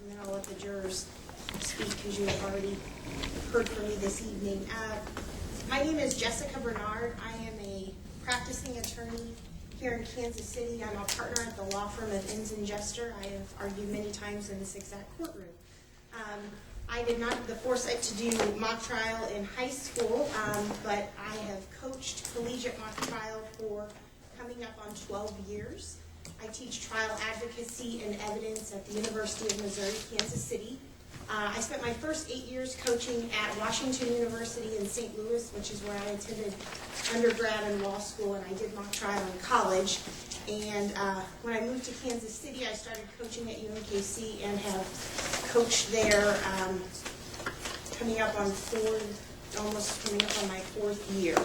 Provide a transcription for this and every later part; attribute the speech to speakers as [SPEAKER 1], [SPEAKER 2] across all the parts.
[SPEAKER 1] and then I'll let the jurors speak because you have already heard from me this evening. My name is Jessica Bernard. I am a practicing attorney here in Kansas City. I'm a partner at the law firm of Inns and Jester. I have argued many times in this exact courtroom. I did not have the foresight to do mock trial in high school, but I have coached collegiate mock trial for coming up on 12 years. I teach trial advocacy and evidence at the University of Missouri, Kansas City. I spent my first 8 years coaching at Washington University in St. Louis, which is where I attended undergrad and law school, and I did mock trial in college. And when I moved to Kansas City, I started coaching at UMKC and have coached there almost coming up on my 4th year.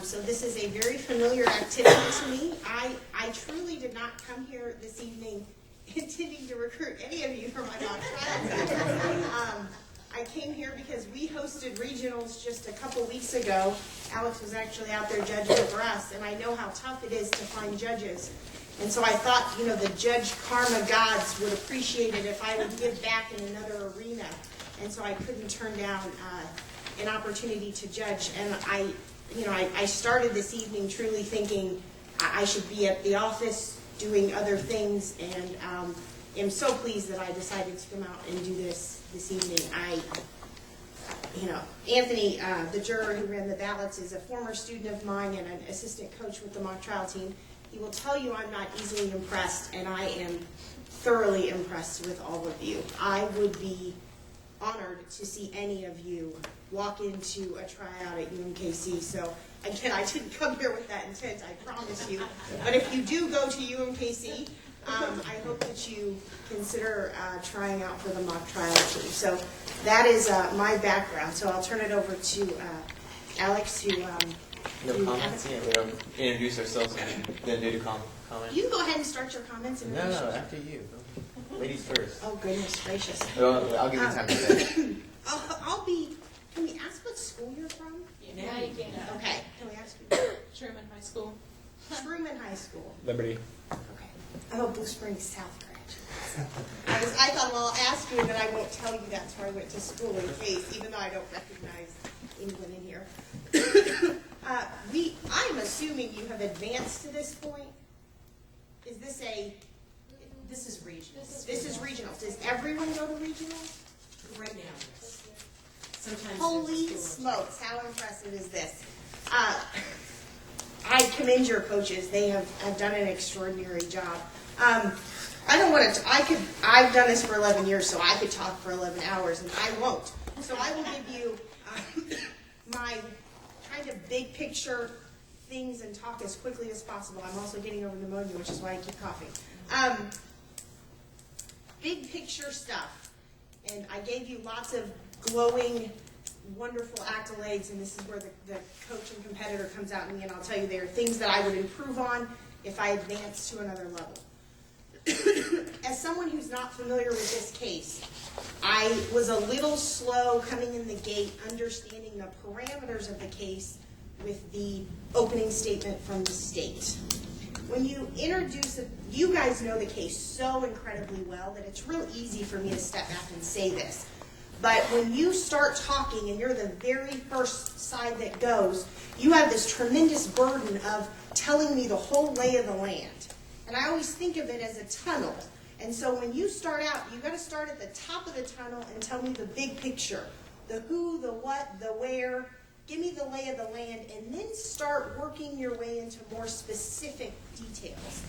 [SPEAKER 1] So this is a very familiar activity to me. I truly did not come here this evening intending to recruit any of you for my mock trial. I came here because we hosted regionals just a couple weeks ago. Alex was actually out there judging for us, and I know how tough it is to find judges. And so I thought, the judge karma gods would appreciate it if I would give back in another arena. And so I couldn't turn down an opportunity to judge. And I started this evening truly thinking I should be at the office doing other things, and am so pleased that I decided to come out and do this evening. Anthony, the juror who ran the ballots, is a former student of mine and an assistant coach with the mock trial team. He will tell you I'm not easily impressed, and I am thoroughly impressed with all of you. I would be honored to see any of you walk into a tryout at UMKC. So again, I didn't come here with that intent, I promise you. But if you do go to UMKC, I hope that you consider trying out for the mock trial team. So that is my background. So I'll turn it over to Alex to
[SPEAKER 2] no comments? Yeah, we don't introduce ourselves and then do the comment.
[SPEAKER 1] You can go ahead and start your comments.
[SPEAKER 2] No, after you. Ladies first.
[SPEAKER 1] Oh, goodness gracious.
[SPEAKER 2] Well, I'll give you time to say.
[SPEAKER 1] Can we ask what school you're from?
[SPEAKER 3] Yeah, you can.
[SPEAKER 1] Okay, can we ask you?
[SPEAKER 3] Truman High School.
[SPEAKER 1] Truman High School.
[SPEAKER 4] Liberty.
[SPEAKER 1] Okay. I'm a Blue Springs South graduate. I thought, well, I'll ask you, and then I won't tell you that's where I went to school in case, even though I don't recognize anyone in here. I'm assuming you have advanced to this point. Is this
[SPEAKER 3] This is regional.
[SPEAKER 1] This is regionals. Does everyone go to regionals?
[SPEAKER 3] Right now, yes. Sometimes
[SPEAKER 1] Holy
[SPEAKER 3] there's a school.
[SPEAKER 1] smokes, how impressive is this? I commend your coaches. They have done an extraordinary job. I've done this for 11 years, so I could talk for 11 hours, and I won't. So I will give you my kind of big picture things and talk as quickly as possible. I'm also getting over pneumonia, which is why I keep coughing. Big picture stuff. And I gave you lots of glowing, wonderful accolades, and this is where the coach and competitor comes out in me, and I'll tell you there are things that I would improve on if I advanced to another level. As someone who's not familiar with this case, I was a little slow coming in the gate, understanding the parameters of the case with the opening statement from the state. When you introduce it, you guys know the case so incredibly well that it's real easy for me to step back and say this. But when you start talking and you're the very first side that goes, you have this tremendous burden of telling me the whole lay of the land. And I always think of it as a tunnel. And so when you start out, you've got to start at the top of the tunnel and tell me the big picture. The who, the what, the where. Give me the lay of the land, and then start working your way into more specific details.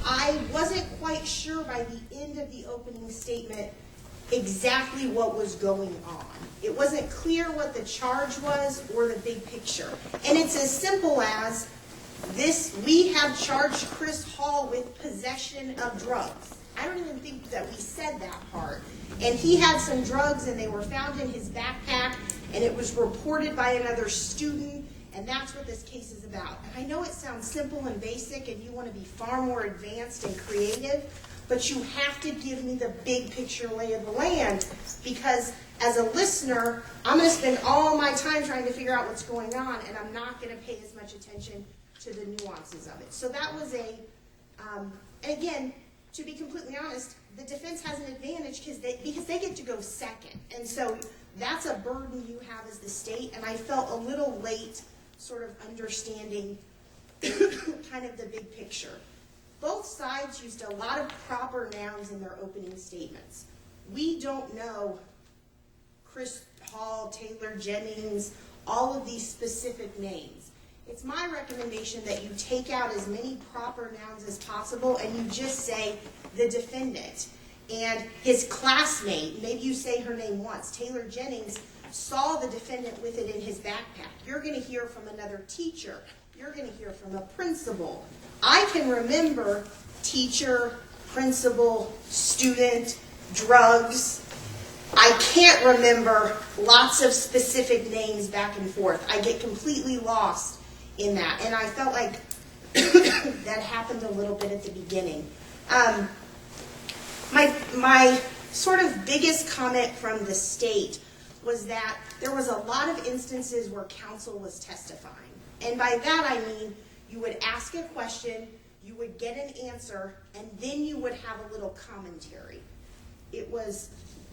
[SPEAKER 1] I wasn't quite sure by the end of the opening statement exactly what was going on. It wasn't clear what the charge was or the big picture. And it's as simple as this: we have charged Chris Hall with possession of drugs. I don't even think that we said that part. And he had some drugs, and they were found in his backpack, and it was reported by another student, and that's what this case is about. And I know it sounds simple and basic, and you want to be far more advanced and creative, but you have to give me the big picture lay of the land, because as a listener, I'm going to spend all my time trying to figure out what's going on, and I'm not going to pay as much attention to the nuances of it. So that was and again, to be completely honest, the defense has an advantage because they get to go second. And so that's a burden you have as the state, and I felt a little late sort of understanding kind of the big picture. Both sides used a lot of proper nouns in their opening statements. We don't know Chris Hall, Taylor Jennings, all of these specific names. It's my recommendation that you take out as many proper nouns as possible and you just say the defendant and his classmate. Maybe you say her name once. Taylor Jennings saw the defendant with it in his backpack. You're going to hear from another teacher. You're going to hear from a principal. I can remember teacher, principal, student, drugs. I can't remember lots of specific names back and forth. I get completely lost in that. And I felt like that happened a little bit at the beginning. My sort of biggest comment from the state was that there was a lot of instances where counsel was testifying. And by that I mean you would ask a question, you would get an answer, and then you would have a little commentary. It was,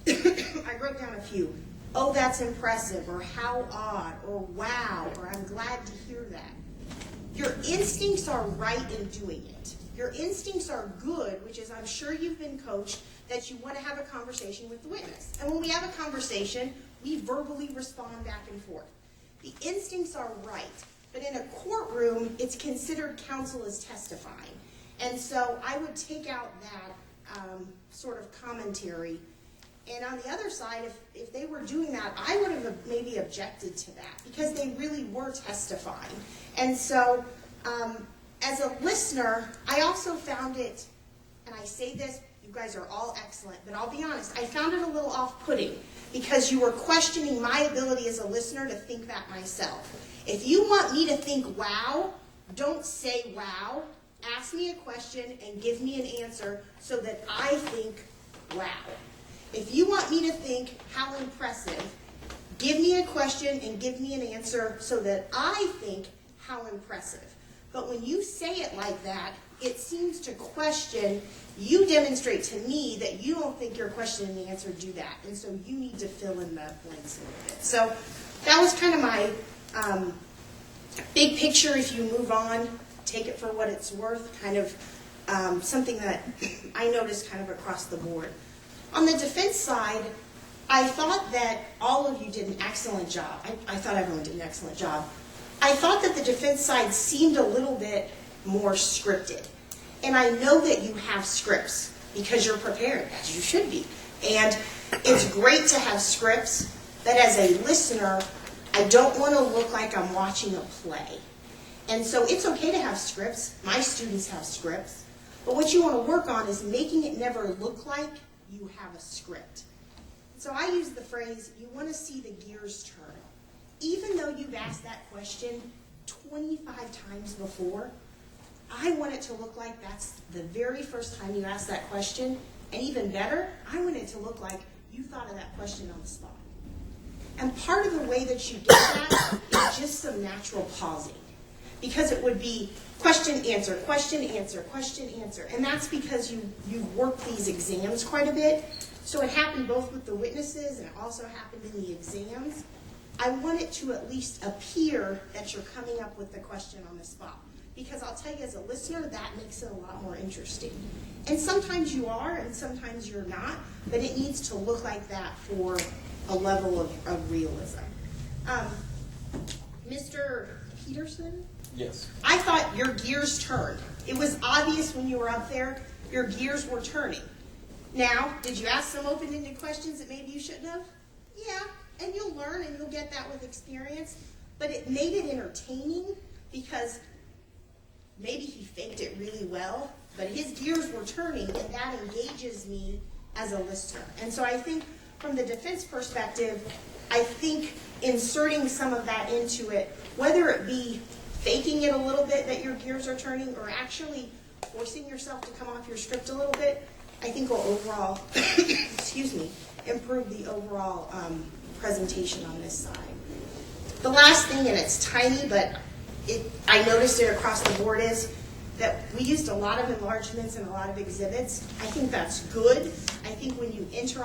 [SPEAKER 1] I wrote down a few. Oh, that's impressive, or how odd, or wow, or I'm glad to hear that. Your instincts are right in doing it. Your instincts are good, which is I'm sure you've been coached that you want to have a conversation with the witness. And when we have a conversation, we verbally respond back and forth. The instincts are right. But in a courtroom, it's considered counsel is testifying. And so I would take out that sort of commentary. And on the other side, if they were doing that, I would have maybe objected to that because they really were testifying. And so as a listener, I also found it, and I say this, you guys are all excellent, but I'll be honest, I found it a little off-putting because you were questioning my ability as a listener to think that myself. If you want me to think wow, don't say wow. Ask me a question and give me an answer so that I think wow. If you want me to think how impressive, give me a question and give me an answer so that I think how impressive. But when you say it like that, it seems to question. You demonstrate to me that you don't think your question and the answer do that. And so you need to fill in the blanks a little bit. So that was kind of my big picture. If you move on, take it for what it's worth, kind of something that I noticed kind of across the board. On the defense side, I thought that all of you did an excellent job. I thought everyone did an excellent job. I thought that the defense side seemed a little bit more scripted. And I know that you have scripts because you're prepared, as you should be. And it's great to have scripts, but as a listener, I don't want to look like I'm watching a play. And so it's okay to have scripts. My students have scripts. But what you want to work on is making it never look like you have a script. So I use the phrase, you want to see the gears turn. Even though you've asked that question 25 times before, I want it to look like that's the very first time you asked that question. And even better, I want it to look like you thought of that question on the spot. And part of the way that you get that is just some natural pausing. Because it would be question, answer, question, answer, question, answer. And that's because you've worked these exams quite a bit. So it happened both with the witnesses and it also happened in the exams. I want it to at least appear that you're coming up with the question on the spot. Because I'll tell you, as a listener, that makes it a lot more interesting. And sometimes you are, and sometimes you're not, but it needs to look like that for a level of realism. Mr. Peterson?
[SPEAKER 2] Yes.
[SPEAKER 1] I thought your gears turned. It was obvious when you were up there, your gears were turning. Now, did you ask some open-ended questions that maybe you shouldn't have? Yeah, and you'll learn and you'll get that with experience, but it made it entertaining because maybe he faked it really well, but his gears were turning, and that engages me as a listener. And so I think from the defense perspective, I think inserting some of that into it, whether it be faking it a little bit that your gears are turning or actually forcing yourself to come off your script a little bit, I think will overall, improve the overall presentation on this side. The last thing, and it's tiny, but I noticed it across the board, is that we used a lot of enlargements and a lot of exhibits. I think that's good. I think when you enter all